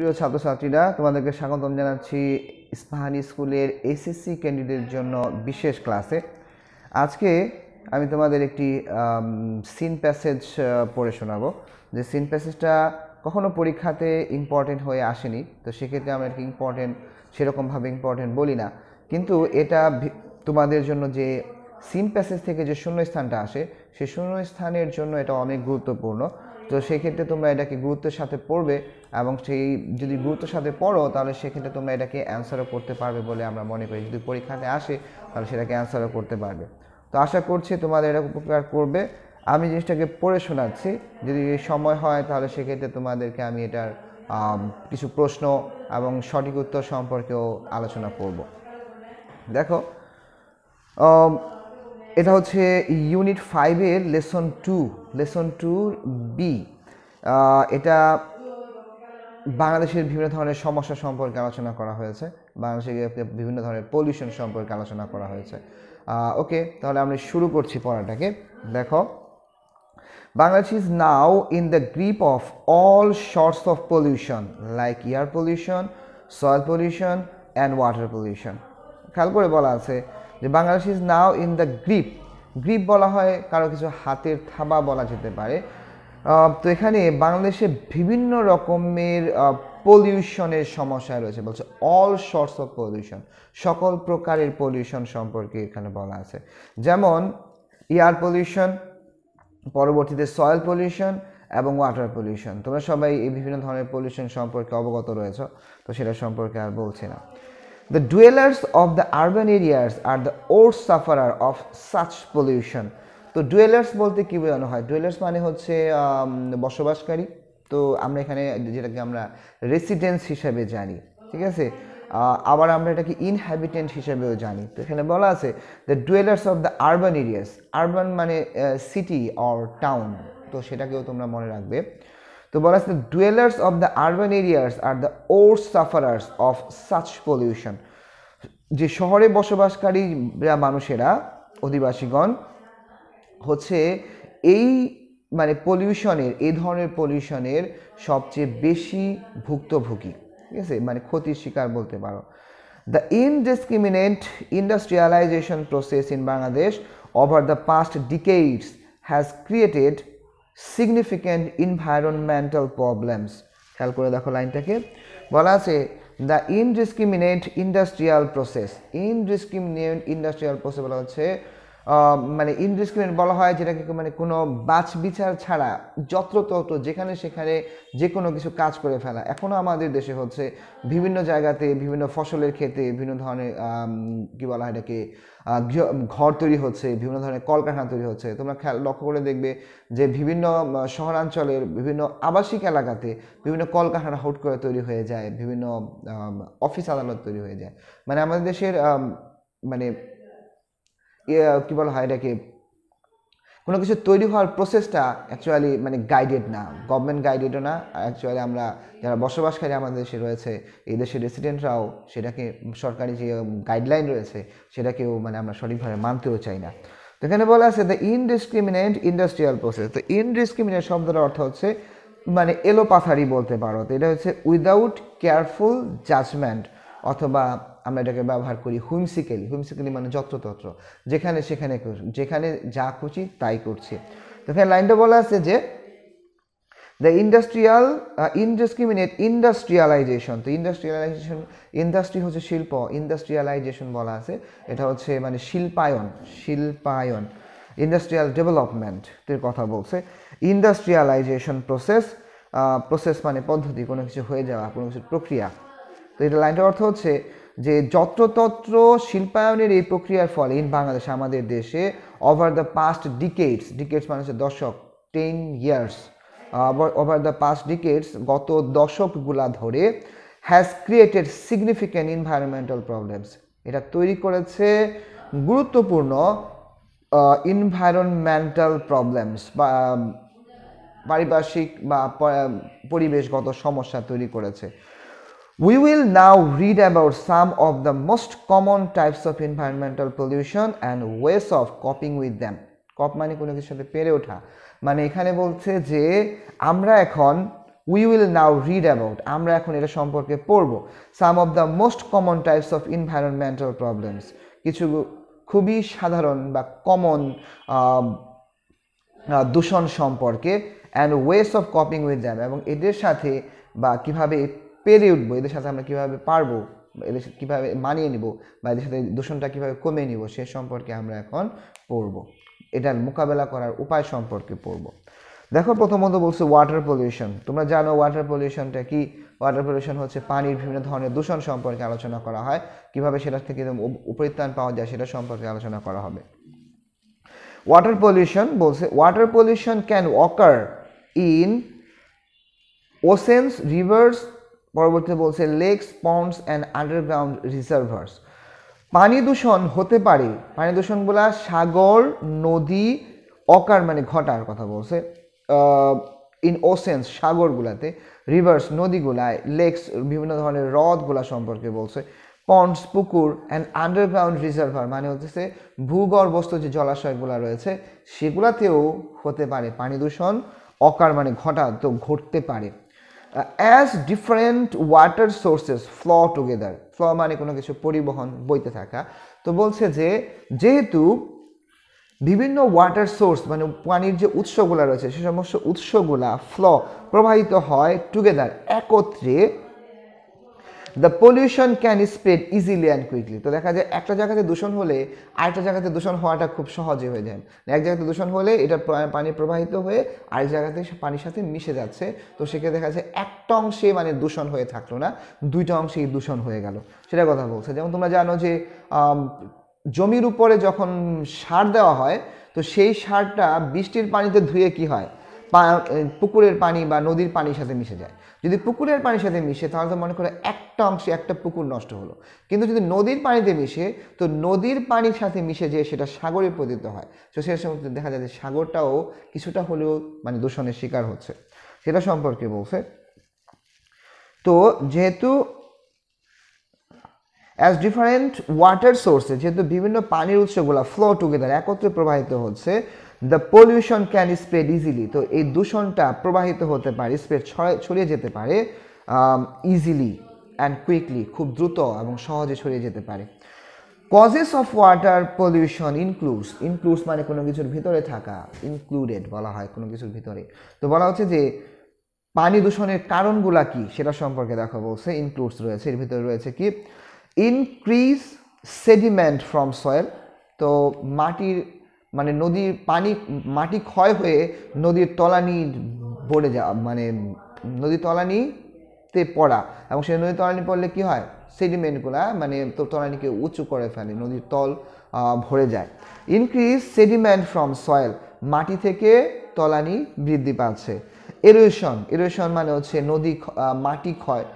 প্রিয় ছাত্রছাত্রীরা, তোমাদেরকে স্বাগতম জানাচ্ছি ইস্পাহানি স্কুলের এসএসসি ক্যান্ডিডেটের জন্য বিশেষ ক্লাসে। আজকে আমি তোমাদের একটি সিন প্যাসেজ পড়ে শোনাবো। যে সিন প্যাসেজটা কখনো পরীক্ষাতে ইম্পর্টেন্ট হয়ে আসেনি, তো সেক্ষেত্রে আমরা এটাকে সেরকমভাবে ইম্পর্টেন্ট বলি না, কিন্তু এটা তোমাদের জন্য যে সিন প্যাসেজ থেকে যে শূন্যস্থানটা আসে সেই শূন্যস্থানের জন্য এটা অনেক গুরুত্বপূর্ণ। তো সেক্ষেত্রে তোমরা এটাকে গুরুত্বের সাথে পড়বে, এবং সেই যদি গুরুত্বের সাথে পড়ো তাহলে সেক্ষেত্রে তোমরা এটাকে অ্যান্সারও করতে পারবে বলে আমরা মনে করি। যদি পরীক্ষাতে আসে তাহলে সেটাকে অ্যান্সারও করতে পারবে। তো আশা করছি তোমাদের এটা উপকার করবে। আমি জিনিসটাকে পড়ে শোনাচ্ছি, যদি সময় হয় তাহলে সেক্ষেত্রে তোমাদেরকে আমি এটার কিছু প্রশ্ন এবং সঠিক উত্তর সম্পর্কেও আলোচনা করব। দেখো, এটা হচ্ছে ইউনিট 5-এর লেসন 2B। এটা বাংলাদেশের বিভিন্ন ধরনের সমস্যা সম্পর্কে আলোচনা করা হয়েছে, বাংলাদেশের বিভিন্ন ধরনের পলিউশন সম্পর্কে আলোচনা করা হয়েছে। ওকে, তাহলে আমরা শুরু করছি পড়াটাকে। দেখো, Bangladesh is now in the grip of all sorts of pollution like air pollution, soil pollution and water pollution. খেয়াল করে বলা আছে যে Bangladesh is now in the grip বলা হয় কারো কিছু হাতের থাবা বলা যেতে পারে। তো এখানে বাংলাদেশে বিভিন্ন রকমের পলিউশনের সমস্যা রয়েছে, বলছে অল সর্টস অফ পলিউশন, সকল প্রকারের পলিউশন সম্পর্কে এখানে বলা আছে। যেমন এয়ার পলিউশন, পরবর্তীতে সয়েল পলিউশন এবং ওয়াটার পলিউশন। তোমরা সবাই এই বিভিন্ন ধরনের পলিউশন সম্পর্কে অবগত রয়েছে, তো সেটা সম্পর্কে আর বলছি না। The dwellers of the urban areas are the worst sufferer of such pollution. তো ডুয়েলার্স বলতে কি বোঝানো হয়? ডুয়েলার্স মানে হচ্ছে বসবাসকারী। তো আমরা এখানে যেটাকে আমরা রেসিডেন্স হিসেবে জানি, ঠিক আছে, আবার আমরা এটাকে ইনহ্যাবিটেন্ট হিসেবেও জানি। তো এখানে বলা আছে the dwellers of the urban areas. Urban মানে সিটি অর টাউন, তো সেটাকেও তোমরা মনে রাখবে। তো বলা আছে dwellers of the urban areas are the worst সাফারার্স of such pollution. যে শহরে বসবাসকারী মানুষেরা, অধিবাসীগণ হচ্ছে এই মানে পলিউশনের, এই ধরনের পলিউশনের সবচেয়ে বেশি ভুক্তভোগী, ঠিক আছে, মানে ক্ষতির শিকার বলতে পারো। The indiscriminate industrialisation process in Bangladesh over the past ডিকেডস has created significant environmental problems. খেয়াল করে দেখো লাইনটাকে, বলা আছে the indiscriminate industrial process. Indiscriminate industrial process বলা হচ্ছে মানে ইনডিসক্রিমিনেট বলা হয় যেটাকে মানে কোনো বাছ বিচার ছাড়া যত্রতত্র যেখানে সেখানে যে কোনো কিছু কাজ করে ফেলা। এখনও আমাদের দেশে হচ্ছে বিভিন্ন জায়গাতে, বিভিন্ন ফসলের ক্ষেতে বিভিন্ন ধরনের কি বলা হয় এটাকে ঘর তৈরি হচ্ছে, বিভিন্ন ধরনের কলকারখানা তৈরি হচ্ছে। তোমরা লক্ষ্য করে দেখবে যে বিভিন্ন শহরাঞ্চলের বিভিন্ন আবাসিক এলাকাতে বিভিন্ন কলকারখানা হুট করে তৈরি হয়ে যায়, বিভিন্ন অফিস আদালত তৈরি হয়ে যায়। মানে আমাদের দেশের মানে কি বলা হয় এটাকে, কোনো কিছু তৈরি হওয়ার প্রসেসটা অ্যাকচুয়ালি মানে গাইডেড না, গভর্নমেন্ট গাইডেডও না। অ্যাকচুয়ালি আমরা যারা বসবাসকারী আমাদের দেশে রয়েছে, এই দেশের রেসিডেন্টরাও সেটাকে সরকারি যে গাইডলাইন রয়েছে সেটাকেও মানে আমরা সঠিকভাবে মানতেও চাই না। তো এখানে বলা আছে দ্য ইনডিসক্রিমিনেট ইন্ডাস্ট্রিয়াল প্রসেস। তো ইনডিসক্রিমিনেট শব্দটার অর্থ হচ্ছে মানে এলোপাথারি বলতে পারো। তো এটা হচ্ছে উইদাউট কেয়ারফুল জাজমেন্ট, অথবা আমরা এটাকে ব্যবহার করি হুইমসিক্যালি মানে যত্রতত্র, যেখানে সেখানে যেখানে যা খুশি তাই করছি। তো এখানে লাইনটা বলা আছে যে দ্য ইনডিসক্রিমিনেট ইন্ডাস্ট্রিয়ালাইজেশন। তো ইন্ডাস্ট্রি হচ্ছে শিল্প, ইন্ডাস্ট্রিয়ালাইজেশন বলা আছে এটা হচ্ছে মানে শিল্পায়ন ইন্ডাস্ট্রিয়াল ডেভেলপমেন্টের কথা বলছে। ইন্ডাস্ট্রিয়ালাইজেশন প্রসেস মানে পদ্ধতি, কোনো কিছু হয়ে যাওয়া, কোনো কিছুর প্রক্রিয়া। তো এটা লাইনটার অর্থ হচ্ছে যে যত্রতত্র শিল্পায়নের এই প্রক্রিয়ার ফলে ইন বাংলাদেশ, আমাদের দেশে, ওভার দ্য পাস্ট ডিকেডস মানে হচ্ছে দশক, 10 years, ওভার দ্য পাস্ট ডিকেডস গত দশকগুলা ধরে, has created significant environmental problems. এটা তৈরি করেছে গুরুত্বপূর্ণ এনভায়রনমেন্টাল প্রবলেমস বা পারিপার্শ্বিক বা পরিবেশগত সমস্যা তৈরি করেছে। We will now read about some of the most common types of environmental pollution and ways of coping with them. কপ মানে কোনো কিছুর সাথে পেরে ওঠা, মানে এখানে বলছে যে আমরা এখন we will now read about, আমরা এখন এটা সম্পর্কে পড়ব, some of the most common types of environmental problems, কিছু খুবই সাধারণ বা কমন দূষণ সম্পর্কে, and ways of coping with them, এবং এদের সাথে বা কীভাবে পেরে উঠবো, এদের সাথে আমরা কীভাবে পারবো, এদের সাথে কীভাবে মানিয়ে নিব, বা এদের সাথে দূষণটা কীভাবে কমিয়ে নিব, সে সম্পর্কে আমরা এখন পড়ব, এটার মোকাবেলা করার উপায় সম্পর্কে পড়ব। দেখো প্রথমত বলছে ওয়াটার পলিউশন। তোমরা জানো ওয়াটার পলিউশনটা কি? ওয়াটার পলিউশন হচ্ছে পানির বিভিন্ন ধরনের দূষণ সম্পর্কে আলোচনা করা হয়, কিভাবে সেটা থেকে উপরিত্রাণ পাওয়া যায় সেটা সম্পর্কে আলোচনা করা হবে। ওয়াটার পলিউশন বলছে water pollution can occur in oceans, rivers, পরবর্তীতে বলছে lakes, ponds and underground reservoirs. পানি দূষণ হতে পারে, পানি দূষণগুলা সাগর, নদী, অকার মানে ঘটার কথা বলছে, ইন ওশেন্স সাগরগুলাতে, রিভার্স নদীগুলায়, লেকস বিভিন্ন ধরনের হ্রদগুলা সম্পর্কে বলছে, পন্ডস পুকুর, অ্যান্ড আন্ডারগ্রাউন্ড রিজার্ভার মানে হচ্ছে ভূগর্ভস্থ যে জলাশয়গুলো রয়েছে সেগুলাতেও হতে পারে পানি দূষণ, অকার মানে ঘটা, তো ঘটতে পারে। As different water sources flow together, flow মানে কোনো কিছু পরিবহন, বইতে থাকা, তো বলছে যে যেহেতু বিভিন্ন ওয়াটার সোর্স মানে পানির যে উৎসগুলো রয়েছে সে সমস্ত উৎসগুলা ফ্লো প্রবাহিত হয় টুগেদার একত্রে, the pollution can spread easily and quickly. তো দেখা যায় একটা জায়গাতে দূষণ হলে আরেকটা জায়গাতে দূষণ হওয়াটা খুব সহজে হয়ে যায়। এক জায়গাতে দূষণ হলে এটা পানি প্রবাহিত হয়ে আরেক জায়গাতে পানির সাথে মিশে যাচ্ছে, তো সেক্ষেত্রে দেখা যায় একটা অংশে মানে দূষণ হয়ে থাকলো না, দুইটা অংশেই দূষণ হয়ে গেল, সেটা কথা বলছে। যেমন তোমরা জানো যে জমির উপরে যখন সার দেওয়া হয় তো সেই সারটা বৃষ্টির পানিতে ধুয়ে কি হয়, পুকুরের পানি বা নদীর পানির সাথে মিশে যায়। যদি পুকুরের পানির সাথে মিশে তাহলে তো মনে করে একটা অংশে একটা পুকুর নষ্ট হলো, কিন্তু যদি নদীর পানিতে মিশে তো নদীর পানির সাথে মিশে যেয়ে সেটা সাগরে পতিত হয়, তো সে সময় দেখা যায় যে সাগরটাও কিছুটা হলেও মানে দূষণের শিকার হচ্ছে, সেটা সম্পর্কে বলছে। তো যেহেতু অ্যাজ ডিফারেন্ট ওয়াটার সোর্সে, যেহেতু বিভিন্ন পানির উৎসগুলো ফ্লো টুগেদার একত্রে প্রবাহিত হচ্ছে, the pollution can spread easily, তো এই দূষণটা প্রবাহিত হতে পারে, স্প্রেড ছড়িয়ে যেতে পারে ইজিলি অ্যান্ড কুইকলি, খুব দ্রুত এবং সহজে ছড়িয়ে যেতে পারে। Causes of water pollution includes মানে কোনো কিছুর ভিতরে থাকা, ইনক্লুডেড বলা হয় কোনো কিছুর ভিতরে, তো বলা হচ্ছে যে পানি দূষণের কারণগুলা কি সেটা সম্পর্কে দেখো বলছে, ইনক্লুডস রয়েছে, এর ভিতরে রয়েছে কি, ইনক্রিজ সেডিমেন্ট ফ্রম সয়েল, তো মাটির মানে নদীর পানি, মাটি ক্ষয় হয়ে নদীর তলানি পড়ে যাওয়া, মানে নদীর তলানিতে পড়া, এবং সেই নদীর তলানি পড়লে কি হয়, সেডিমেন্টগুলা মানে তো তলানিকে উঁচু করে ফেলে, নদীর তল ভরে যায়। ইনক্রিজ সেডিমেন্ট ফ্রম সয়েল, মাটি থেকে তলানি বৃদ্ধি পাচ্ছে। এরোশন মানে হচ্ছে নদী মাটি ক্ষয়,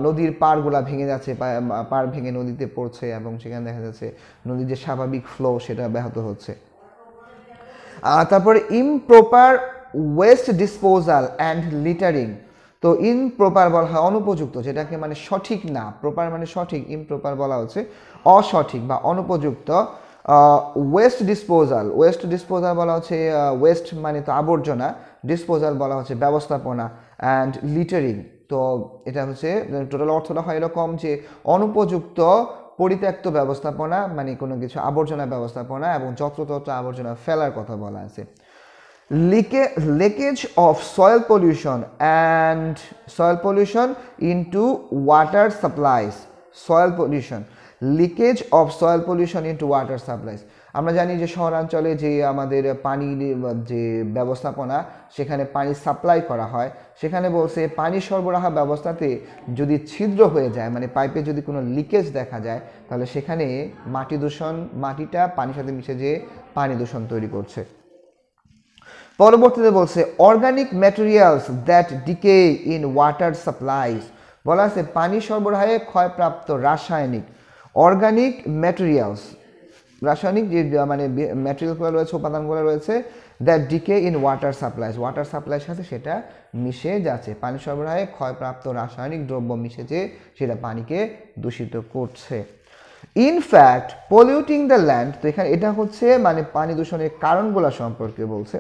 নদীর পাড়গুলা ভেঙে যাচ্ছে, পাড় ভেঙে নদীতে পড়ছে এবং সেখানে দেখা যাচ্ছে নদীর যে স্বাভাবিক ফ্লো সেটা ব্যাহত হচ্ছে। তারপরে improper waste disposal and littering, তো ইমপ্রপার বলা হয় অনুপযুক্ত, যেটাকে মানে সঠিক না, প্রপার মানে সঠিক, ইমপ্রপার বলা হচ্ছে অসঠিক বা অনুপযুক্ত। ওয়েস্ট ডিসপোজাল বলা হচ্ছে ওয়েস্ট মানে তো আবর্জনা, ডিসপোজাল বলা হচ্ছে ব্যবস্থাপনা, অ্যান্ড লিটারিং, তো এটা হচ্ছে টোটাল অর্থটা হয় এরকম যে অনুপযুক্ত পরিত্যক্ত ব্যবস্থাপনা মানে কোনো কিছু আবর্জনা ব্যবস্থাপনা এবং যত্রতত্র আবর্জনা ফেলার কথা বলা আছে। Leakage of soil pollution into water supplies, leakage of soil pollution into water supplies, আমরা জানি যে শহরাঞ্চলে যে আমাদের পানির যে ব্যবস্থাপনা সেখানে পানি সাপ্লাই করা হয়, সেখানে বলছে পানি সরবরাহ ব্যবস্থাতে যদি ছিদ্র হয়ে যায় মানে পাইপে যদি কোনো লিকেজ দেখা যায় তাহলে সেখানে মাটি দূষণ, মাটিটা পানির সাথে মিশে যেয়ে পানি দূষণ তৈরি করছে। পরবর্তীতে বলছে organic materials that decay in water supplies, বলা আছে পানি সরবরাহে ক্ষয়প্রাপ্ত রাসায়নিক, অর্গানিক ম্যাটেরিয়ালস রাসায়নিক যে মানে ম্যাটেরিয়ালগুলো রয়েছে, উপাদানগুলো রয়েছে, দ্যাট ডিকে ইন ওয়াটার সাপ্লাইয়ের সাথে সেটা মিশে যাচ্ছে, পানি সরবরাহে ক্ষয়প্রাপ্ত রাসায়নিক দ্রব্য মিশে যে সেটা পানিকে দূষিত করছে। ইনফ্যাক্ট পলিউটিং দ্য ল্যান্ড, তো এখানে এটা হচ্ছে মানে পানি দূষণের কারণগুলো সম্পর্কে বলছে।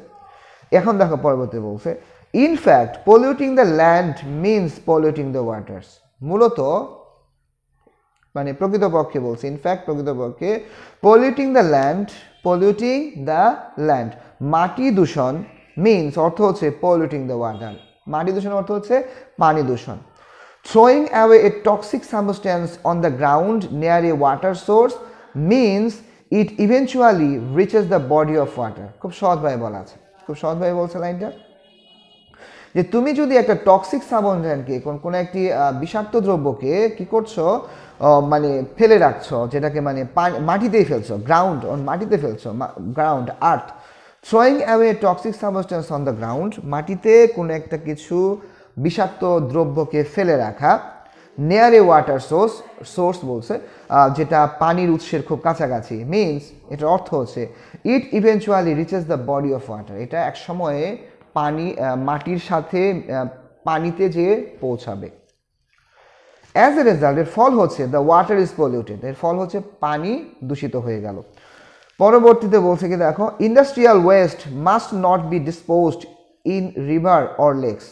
এখন দেখো পরবর্তী বলছে In fact, polluting the land means polluting the waters. মূলত মানে প্রকৃতপক্ষে বলছে, ইনফ্যাক্ট প্রকৃতপক্ষে polluting the land মাটি দূষণ means অর্থ হচ্ছে polluting the water, মাটি দূষণ অর্থ হচ্ছে পানি দূষণ। Throwing away a toxic substance on the ground near a water source means it eventually reaches the body of water. খুব সহজভাবে বলা আছে, খুব সহজভাবে বলছে লাইনটা, যে তুমি যদি একটা টক্সিক সাবস্টেন্সকে কোনো একটি বিষাক্ত দ্রব্যকে কি করছো, মানে ফেলে রাখছো, যেটাকে মানে মাটিতেই ফেলছো, মাটিতে ফেলছো, ground earth. Throwing away toxic substance on the ground, মাটিতে কোনো একটা কিছু বিষাক্ত দ্রব্যকে ফেলে রাখা, নিয়ার এ ওয়াটার সোর্স বলছে, যেটা পানির উৎসের খুব কাছাকাছি, মিনস এটার অর্থ হচ্ছে it eventually reaches the body of water, এটা এক সময়ে মাটির সাথে পানিতে যেয়ে পৌঁছাবে। অ্যাজ এ রেজাল্ট, এর ফল হচ্ছে দ্য ওয়াটার ইজ পলিউটেড, এর ফল হচ্ছে পানি দূষিত হয়ে গেল। পরবর্তীতে বলছে কি দেখো, industrial waste must not be disposed in river or lakes.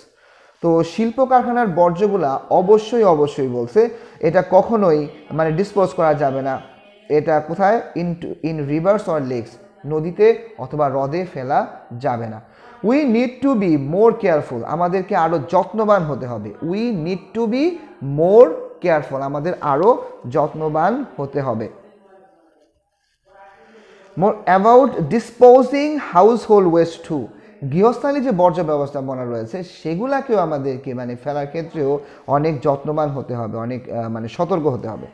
তো শিল্প কারখানার বর্জ্যগুলা অবশ্যই বলছে এটা কখনোই মানে ডিসপোজ করা যাবে না, এটা কোথায়, ইন রিভার্স অর লেকস, নদীতে অথবা হ্রদে ফেলা যাবে না। We need to be more careful, আমাদেরকে আরও যত্নবান হতে হবে। We need to be more careful, আমাদের আরও যত্নবান হতে হবে। More about disposing household waste too, গৃহস্থালী যে বর্জ্য ব্যবস্থাপনা রয়েছে সেগুলাকেও আমাদেরকে মানে ফেলার ক্ষেত্রেও অনেক যত্নবান হতে হবে, অনেক মানে সতর্ক হতে হবে।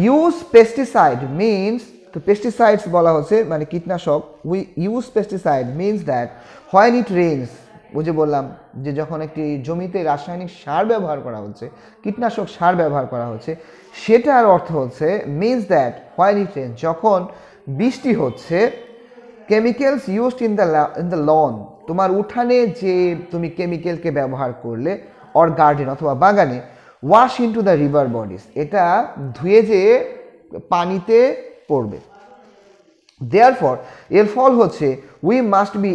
ইউজ পেস্টিসাইড মিনস, তো পেস্টিসাইডস বলা হচ্ছে মানে কীটনাশক। We use pesticide means that when it rains, বুঝে বললাম যে যখন একটি জমিতে রাসায়নিক সার ব্যবহার করা হচ্ছে, কীটনাশক সার ব্যবহার করা হচ্ছে, সেটার অর্থ হচ্ছে means that when it rains, যখন বৃষ্টি হচ্ছে, chemicals used in the lawn, তোমার উঠানে যে তুমি কেমিক্যালকে ব্যবহার করলে, অর গার্ডেন অথবা বাগানে, wash into the river bodies, এটা ধুয়ে যেয়ে পানিতে পড়বে। দেয়ারফর, এর ফল হচ্ছে we must be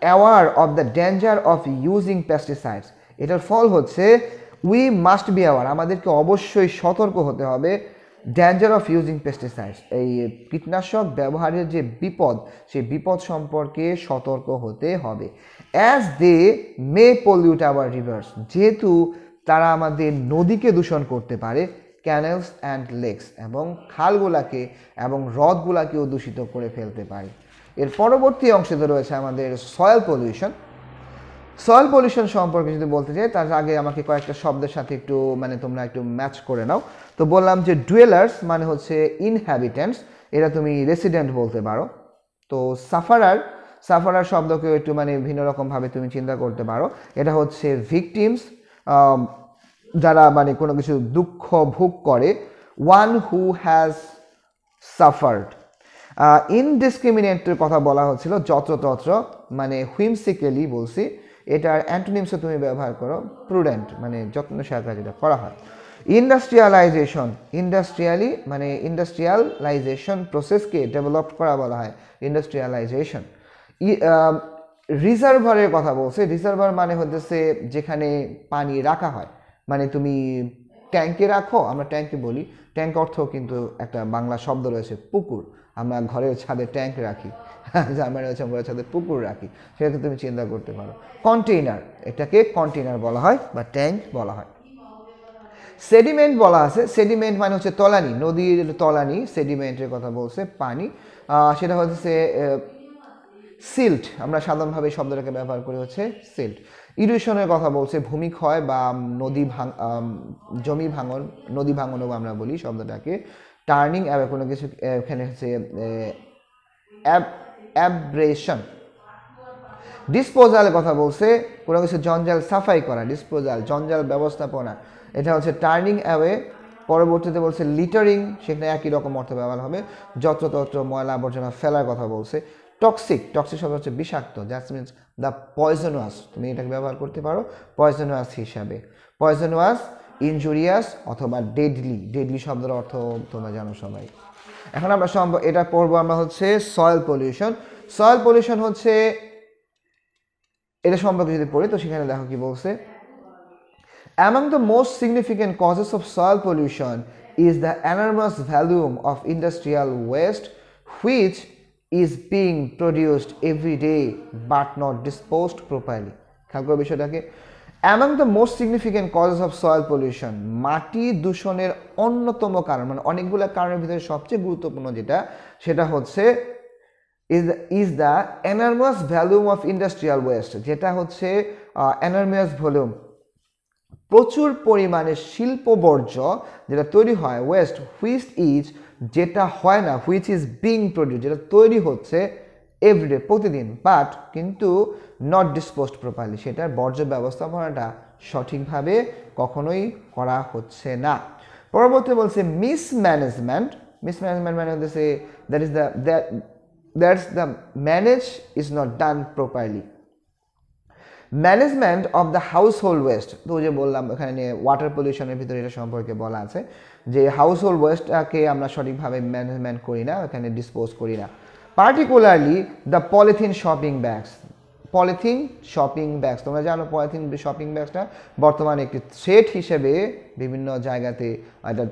aware of the danger of using pesticides, এটার ফল হচ্ছে উই মাস্ট বি অ্যাওয়ার, আমাদেরকে অবশ্যই সতর্ক হতে হবে, ডেঞ্জার অফ ইউজিং পেস্টিসাইডস, এই কীটনাশক ব্যবহারের যে বিপদ, সেই বিপদ সম্পর্কে সতর্ক হতে হবে। As they may pollute our rivers, যেহেতু তারা আমাদের নদীকে দূষণ করতে পারে, ক্যানেলস অ্যান্ড লেকস, এবং খালগুলাকে এবং হ্রদগুলাকেও দূষিত করে ফেলতে পারে। এর পরবর্তী অংশে রয়েছে আমাদের সয়েল পলিউশন। সয়েল পলিউশন সম্পর্কে যদি বলতে চাই, তার আগে আমাকে কয়েকটা শব্দের সাথে একটু মানে তোমরা একটু ম্যাচ করে নাও। তো বললাম যে ডুয়েলার্স মানে হচ্ছে ইনহ্যাবিটেন্টস, এটা তুমি রেসিডেন্ট বলতে পারো। তো সাফারার শব্দকেও একটু মানে ভিন্ন রকমভাবে তুমি চিন্তা করতে পারো, এটা হচ্ছে ভিকটিমস, যারা মানে কোনো কিছু দুঃখ ভোগ করে, ওয়ান হু হ্যাজ সাফার্ড। ইনডিসক্রিমিনেটের কথা বলা হচ্ছিল যত্রতত্র, মানে হুইমসিক্যালি বলছি, এটার অ্যান্টোনিমসও তুমি ব্যবহার করো, প্রুডেন্ট মানে যত্ন সহকারে যেটা করা হয়। ইন্ডাস্ট্রিয়ালাইজেশন, মানে ইন্ডাস্ট্রিয়ালাইজেশন প্রসেসকে ডেভেলপ করা বলা হয় ইন্ডাস্ট্রিয়ালাইজেশন। রিজার্ভারের কথা বলছে, রিজার্ভার মানে হচ্ছে যেখানে পানি রাখা হয়, মানে তুমি ট্যাঙ্কে রাখো, আমরা ট্যাঙ্কে বলি, ট্যাঙ্ক অর্থ কিন্তু একটা বাংলা শব্দ রয়েছে পুকুর, আমরা ঘরের ছাদে ট্যাঙ্ক রাখি, আমরা রয়েছে ঘরের ছাদে পুকুর রাখি, সেটাকে তুমি চিন্তা করতে পারো। কন্টেইনার, এটাকে কন্টেইনার বলা হয় বা ট্যাঙ্ক বলা হয়। সেডিমেন্ট বলা আছে, সেডিমেন্ট মানে হচ্ছে তলানি, নদীর তলানি, সেডিমেন্টের কথা বলছে পানি, সেটা হচ্ছে সিল্ট, আমরা সাধারণভাবে শব্দটাকে ব্যবহার করি হচ্ছে সিল্ট। ইরোশনের কথা বলছে ভূমিক্ষয় বা জমি ভাঙন, নদী ভাঙনও আমরা বলি শব্দটাকে। টার্নিং কোনো কিছু, এখানে হচ্ছে অ্যাব্রেশন। ডিসপোজালের কথা বলছে কোনো কিছু জঞ্জাল সাফাই করা, ডিসপোজাল জঞ্জাল ব্যবস্থাপনা, এটা হচ্ছে টার্নিং অ্যাওয়ে। পরবর্তীতে বলছে লিটারিং, সেখানে একই রকম অর্থ ব্যবহার হবে, যত্রতত্র ময়লা আবর্জনা ফেলার কথা বলছে। টক্সিক শব্দ হচ্ছে বিষাক্ত, দ্যাট মিনস দ্য পয়জনাস, তুমি এটাকে ব্যবহার করতে পারো পয়জনাস হিসাবে। পয়জনাস, ইনজুরিয়াস অথবা ডেডলি শব্দের অর্থ তোমরা জানো সবাই। এখন আমরা এটা পড়বো আমরা হচ্ছে সয়েল পলিউশন। সয়েল পলিউশন হচ্ছে এটা সম্পর্কে যদি পড়ি তো সেখানে দেখো কি বলছে, among the most significant causes of soil pollution is the enormous volume of industrial waste which is being produced every day but not disposed properly. খেয়াল করো বিষয়টাকে, among the most significant causes of soil pollution, মাটি দূষণের অন্যতম কারণ, মানে অনেকগুলো কারণের ভিতরে সবচেয়ে গুরুত্বপূর্ণ যেটা সেটা হচ্ছে is the enormous volume of industrial waste, যেটা হচ্ছে enormous volume, প্রচুর পরিমাণে শিল্প বর্জ্য যেটা তৈরি হয়, ওয়েস্ট হুইচ ইজ যেটা হয় না, হুইচ ইজ বিং প্রডিউস যেটা তৈরি হচ্ছে এভরিডে প্রতিদিন, বাট কিন্তু নট ডিসপোজড প্রপারলি, সেটার বর্জ্য ব্যবস্থাপনাটা সঠিকভাবে কখনোই করা হচ্ছে না। পরবর্তী বলছে মিসম্যানেজমেন্ট মানে হচ্ছে that's the manage is not done properly. Management of the house hold West, তো যে বললাম এখানে ওয়াটার পলিউশনের ভিতরে এটা সম্পর্কে বলা আছে যে হাউস হোল্ড ওয়েস্টটাকে আমরা সঠিকভাবে ম্যানেজমেন্ট করি না, এখানে ডিসপোজ করি না। Particularly the polythene shopping bags, তোমরা জানো পলিথিন শপিং ব্যাগসটা বর্তমানে একটি থ্রেট হিসেবে বিভিন্ন জায়গাতে এটা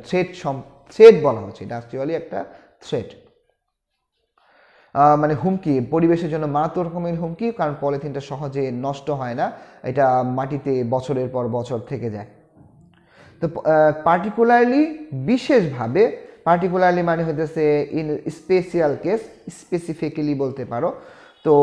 থ্রেট বলা হচ্ছে, এটা অ্যাকচুয়ালি একটা থ্রেট, মানে হুমকি, পরিবেশের জন্য মারাত্মক রকমের হুমকি, কারণ পলিথিনটা সহজে নষ্ট হয় না, এটা মাটিতে বছরের পর বছর থেকে যায়। তো পার্টিকুলারলি বিশেষভাবে, পার্টিকুলারলি মানে হইতেছে ইন স্পেশাল কেস, স্পেসিফিক্যালি বলতে পারো, তো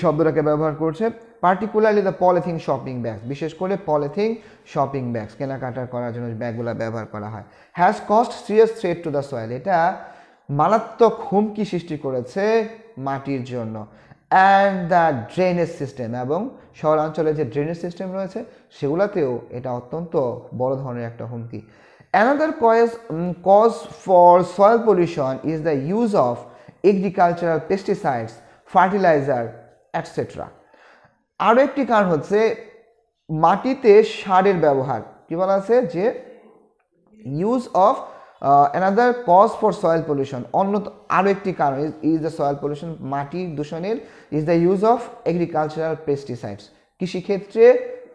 শব্দটাকে ব্যবহার করছে particularly the polythene shopping bags, বিশেষ করে পলিথিন শপিং ব্যাগস কেনাকাটা করার জন্য ব্যাগগুলো ব্যবহার করা হয়, has cost serious threat to the soil, এটা মারাত্মক হুমকি সৃষ্টি করেছে মাটির জন্য, অ্যান্ড দ্য ড্রেনেজ সিস্টেম, এবং শহরাঞ্চলে যে ড্রেনেজ সিস্টেম রয়েছে সেগুলোতেও এটা অত্যন্ত বড় ধরনের একটা হুমকি। Another cause for soil pollution is the use of agricultural pesticides, fertiliser etcetera. আরও একটি কারণ হচ্ছে মাটিতে সারের ব্যবহার, কি বলা আছে যে use of another cause for soil pollution, আরও একটি কারণ ইজ দ্য সয়েল পলিউশন, মাটি দূষণের is the use of agricultural pesticides, কৃষিক্ষেত্রে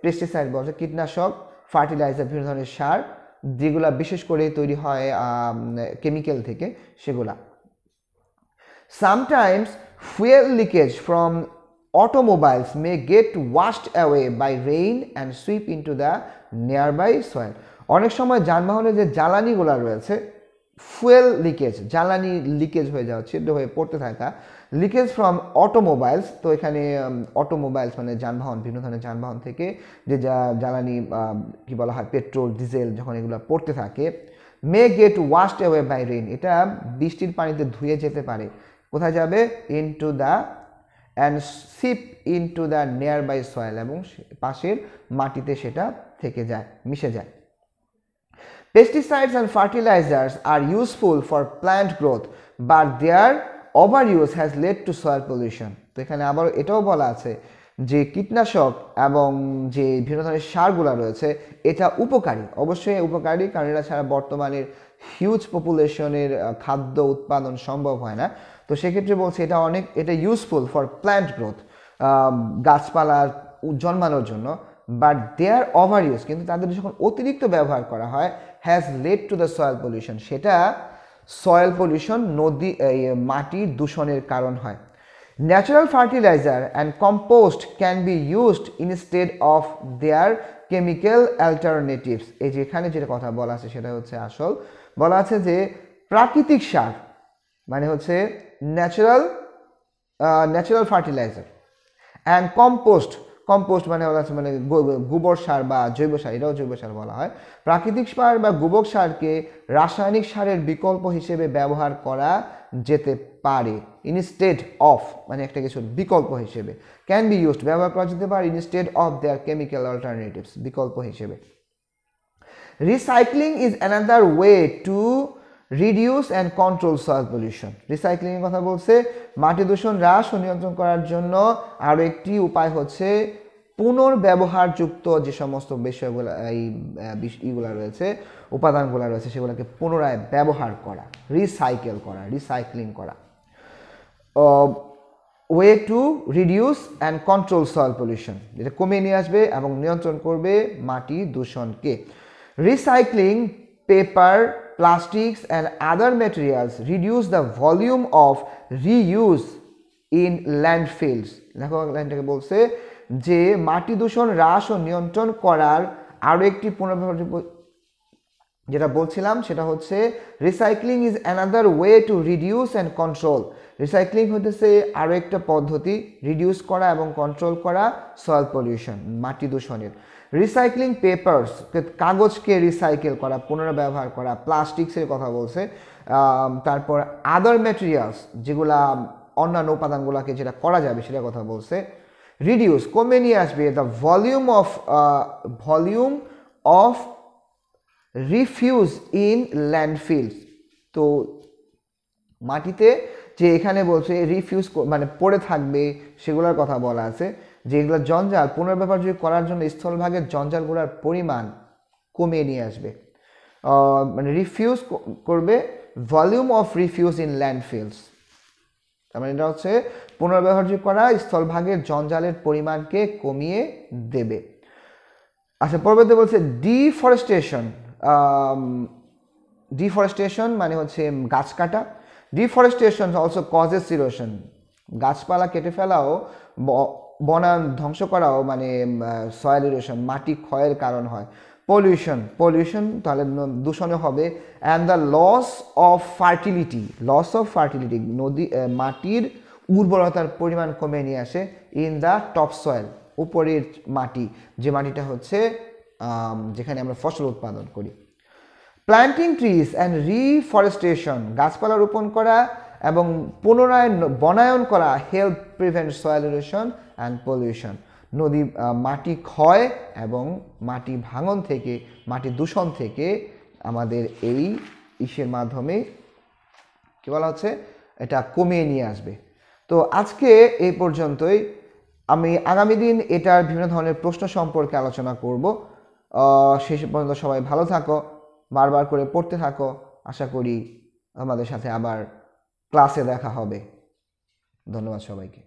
পেস্টিসাইড বলছে কীটনাশক, ফার্টিলাইজার, বিভিন্ন ধরনের সার যেগুলা বিশেষ করে তৈরি হয় কেমিক্যাল থেকে সেগুলা। Sometimes fuel leakage from automobiles may get washed away by rain and sweep into the nearby soil, অনেক সময় যানবাহনের যে জ্বালানিগুলো রয়েছে, ফুয়েল লিকেজ, জ্বালানি লিকেজ হয়ে যাওয়া, ছিদ্র হয়ে পড়তে থাকা, লিকেজ ফ্রম অটোমোবাইলস, তো এখানে অটোমোবাইলস মানে যানবাহন, বিভিন্ন ধরনের যানবাহন থেকে যে জ্বালানি কি বলা হয় পেট্রোল, ডিজেল, যখন এগুলো পড়তে থাকে, may get washed away by rain, এটা বৃষ্টির পানিতে ধুয়ে যেতে পারে, কোথায় যাবে, into the and seep into the nearby soil, এবং পাশের মাটিতে সেটা থেকে যায়, মিশে যায়। Pesticides and fertilizers are useful for plant growth, but their overuse has led to soil pollution. তো এখানে আবার এটাও বলা আছে যে কীটনাশক এবং যে বিভিন্ন ধরনের সারগুলো রয়েছে এটা উপকারী, অবশ্যই উপকারী, কারণ এটা ছাড়া বর্তমানের হিউজ পপুলেশনের খাদ্য উৎপাদন সম্ভব হয় না। তো সেক্ষেত্রে বলছে এটা ইউজফুল ফর প্ল্যান্ট গ্রোথ, গাছপালা জন্মানোর জন্য, বাট দেয়ার ওভার ইউজ, কিন্তু তাদের যখন অতিরিক্ত ব্যবহার করা হয়, has led to the soil pollution, সেটা সয়েল পলিউশন, মাটির দূষণের কারণ হয়। Natural fertiliser and compost can be used instead of their chemical alternatives, এই যে এখানে যেটা কথা বলা আছে সেটা হচ্ছে আসল, বলা আছে যে প্রাকৃতিক সার মানে হচ্ছে ন্যাচারাল ফার্টিলাইজার অ্যান্ড কম্পোস্ট মানে গোবর সার বা জৈব সার, এটাও জৈব সার বলা হয়, প্রাকৃতিক সার বা গোবর সারকে রাসায়নিক সারের বিকল্প হিসেবে ব্যবহার করা যেতে পারে, ইনস্টেড অফ মানে একটা কিছুর বিকল্প হিসেবে, ক্যান বি ইউজড ব্যবহার করা যেতে পারে, instead of their chemical alternatives বিকল্প হিসেবে। Recycling is another way to reduce and control soil pollution, রিসাইক্লিংয়ের কথা বলছে, মাটি দূষণ হ্রাস ও নিয়ন্ত্রণ করার জন্য আরও একটি উপায় হচ্ছে পুনর্ব্যবহারযুক্ত যে সমস্ত বিষয়গুলো ইগুলো রয়েছে, উপাদানগুলো রয়েছে, সেগুলোকে পুনরায় ব্যবহার করা, রিসাইক্লিং করা। Way to reduce and control soil pollution, যেটা কমিয়ে নিয়ে আসবে এবং নিয়ন্ত্রণ করবে মাটি দূষণকে। Recycling paper, plastics and other materials reduce the volume of reuse in landfills. দেখো লাইনটাকে বলছে যে মাটি দূষণ হ্রাস ও নিয়ন্ত্রণ করার আরও একটি পুনর্ব্যবহারযোগ্য, যেটা বলছিলাম সেটা হচ্ছে recycling is another way to reduce and control. Recycling হতেছে আরও একটা পদ্ধতি রিডিউস করা এবং কন্ট্রোল করা সয়েল পলিউশন, মাটি দূষণের। রিসাইক্লিং পেপারস, কাগজকে রিসাইকেল করা, পুনর্ব্যবহার করা। প্লাস্টিক্সের কথা বলছে। তারপর আদার ম্যাটেরিয়ালস, যেগুলা অন্যান্য উপাদানগুলোকে যেটা করা যাবে সেটার কথা বলছে। রিডিউস, কমে নিয়ে আসবে the volume of refuse in ল্যান্ডফিলস। তো মাটিতে যে এখানে বলছে রিফিউজ মানে পড়ে থাকবে সেগুলোর কথা বলা আছে, যেগুলো জঞ্জাল পুনর্ব্যবহারযোগ্য করার জন্য স্থলভাগের জঞ্জালগুলোর পরিমাণ কমিয়ে নিয়ে আসবে। মানে রিফিউজ করবে, ভলিউম অফ রিফিউজ ইন ল্যান্ডফিলস, তার মানে এটা হচ্ছে পুনর্ব্যবহারযোগ্য করা স্থলভাগের জঞ্জালের পরিমাণকে কমিয়ে দেবে। আচ্ছা, পরবর্তী বলছে ডিফরেস্টেশন। ডিফরেস্টেশন মানে হচ্ছে গাছ কাটা। ডিফরেস্টেশন অলসো কজেস ইরোশন, গাছপালা কেটে ফেলাও, বনায়ন ধ্বংস করাও মানে সয়েল ইরোশন, মাটি ক্ষয়ের কারণ হয়। পলিউশন তাহলে দূষণে হবে। And the loss of fertility, নদী মাটির উর্বরতার পরিমাণ কমে নিয়ে আসে ইন দ্য টপ সয়েল, উপরের মাটি, যে মাটিটা হচ্ছে যেখানে আমরা ফসল উৎপাদন করি। প্ল্যান্টিং ট্রিজ অ্যান্ড রিফরেস্টেশন, গাছপালা রোপণ করা এবং পুনরায় বনায়ন করা help prevent soil erosion and pollution. নদী মাটি ক্ষয় এবং মাটি ভাঙন থেকে, মাটি দূষণ থেকে আমাদের এই ইসের মাধ্যমে কি বলা হচ্ছে এটা কমিয়ে নিয়ে আসবে। তো আজকে এই পর্যন্তই। আমি আগামী দিন এটার বিভিন্ন ধরনের প্রশ্ন সম্পর্কে আলোচনা করব। শেষ পর্যন্ত সবাই ভালো থাকো, বারবার করে পড়তে থাকো। আশা করি আমাদের সাথে আবার ক্লাসে দেখা হবে। ধন্যবাদ সবাইকে।